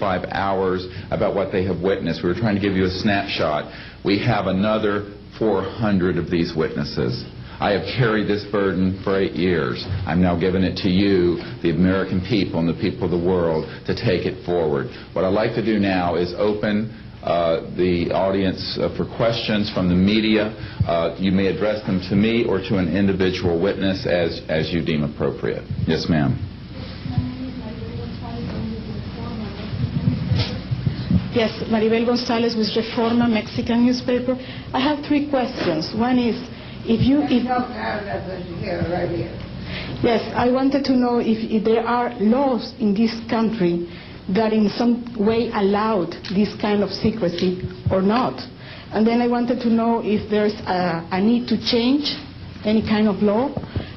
45 hours about what they have witnessed. We were trying to give you a snapshot. We have another 400 of these witnesses. I have carried this burden for 8 years. I'm now giving it to you, the American people and the people of the world, to take it forward. What I'd like to do now is open the audience for questions from the media. You may address them to me or to an individual witness as you deem appropriate. Yes, ma'am. Yes, Maribel Gonzalez with Reforma, Mexican newspaper. I have 3 questions. One is, Yes, I wanted to know if there are laws in this country that in some way allowed this kind of secrecy or not. And then I wanted to know if there's a need to change any kind of law.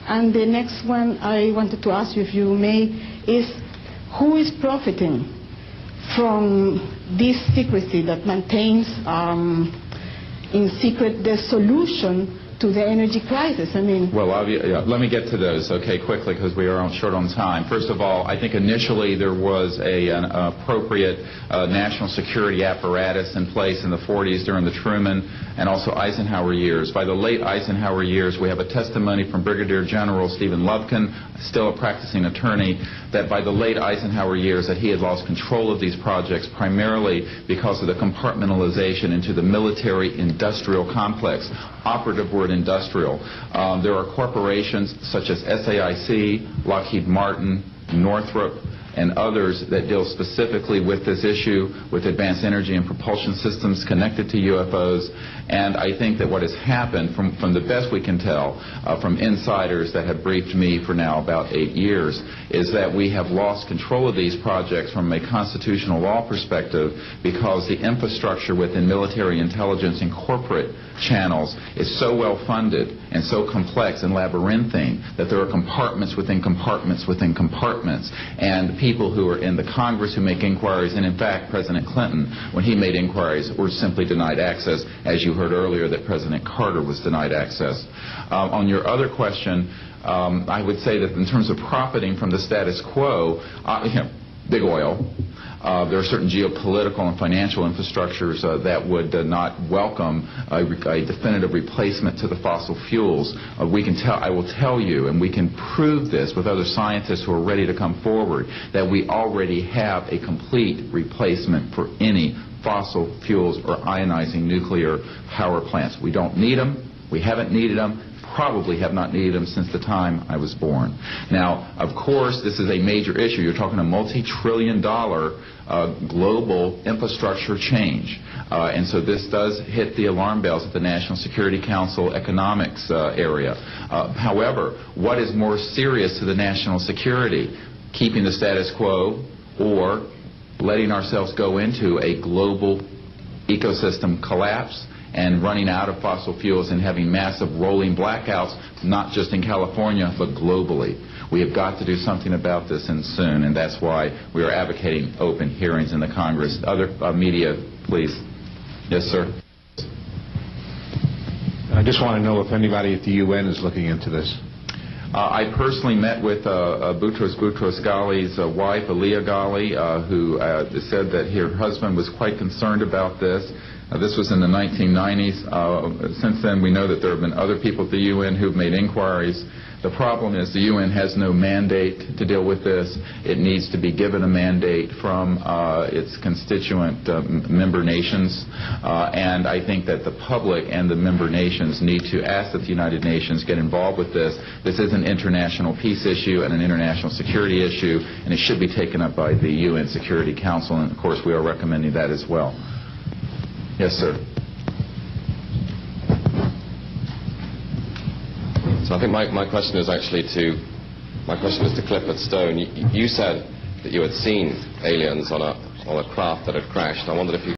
And the next one I wanted to ask you, if you may, is who is profiting from this secrecy that maintains in secret the solution to the energy crisis? I mean... Well, let me get to those, okay, quickly, because we are short on time. First of all, I think initially there was an appropriate national security apparatus in place in the 40s during the Truman and also Eisenhower years. By the late Eisenhower years, we have a testimony from Brigadier General Stephen Lubkin, still a practicing attorney, that by the late Eisenhower years that he had lost control of these projects primarily because of the compartmentalization into the military-industrial complex. Operative word industrial. There are corporations such as SAIC, Lockheed Martin, Northrop, and others that deal specifically with this issue, with advanced energy and propulsion systems connected to UFOs. And I think that what has happened, from the best we can tell, from insiders that have briefed me for now about 8 years, is that we have lost control of these projects from a constitutional law perspective because the infrastructure within military intelligence and corporate channels is so well funded and so complex and labyrinthine that there are compartments within compartments within compartments, and people who are in the Congress who make inquiries, and in fact President Clinton, when he made inquiries, were simply denied access, as you heard earlier that President Carter was denied access. On your other question, I would say that in terms of profiting from the status quo, big oil. There are certain geopolitical and financial infrastructures that would not welcome a definitive replacement to the fossil fuels. I will tell you, and we can prove this with other scientists who are ready to come forward, that we already have a complete replacement for any fossil fuels or ionizing nuclear power plants. We don't need them. We haven't needed them. Probably have not needed them since the time I was born. Now, of course, this is a major issue. You're talking a multi-trillion-dollar global infrastructure change. And so this does hit the alarm bells at the National Security Council economics area. However, what is more serious to the national security? Keeping the status quo or letting ourselves go into a global ecosystem collapse and running out of fossil fuels and having massive rolling blackouts, not just in California, but globally. We have got to do something about this, and soon, and that's why we are advocating open hearings in the Congress. Other media, please. Yes, sir. I just want to know if anybody at the UN is looking into this. I personally met with Boutros Ghali's wife, Aliyah Ghali, who said that her husband was quite concerned about this. This was in the 1990s. Since then, we know that there have been other people at the UN who've made inquiries. The problem is the UN has no mandate to deal with this. It needs to be given a mandate from its constituent member nations. And I think that the public and the member nations need to ask that the United Nations get involved with this. This is an international peace issue and an international security issue, and it should be taken up by the UN Security Council, and of course we are recommending that as well. Yes, sir. So I think my question is actually to Clifford Stone. You said that you had seen aliens on a craft that had crashed. I wondered if you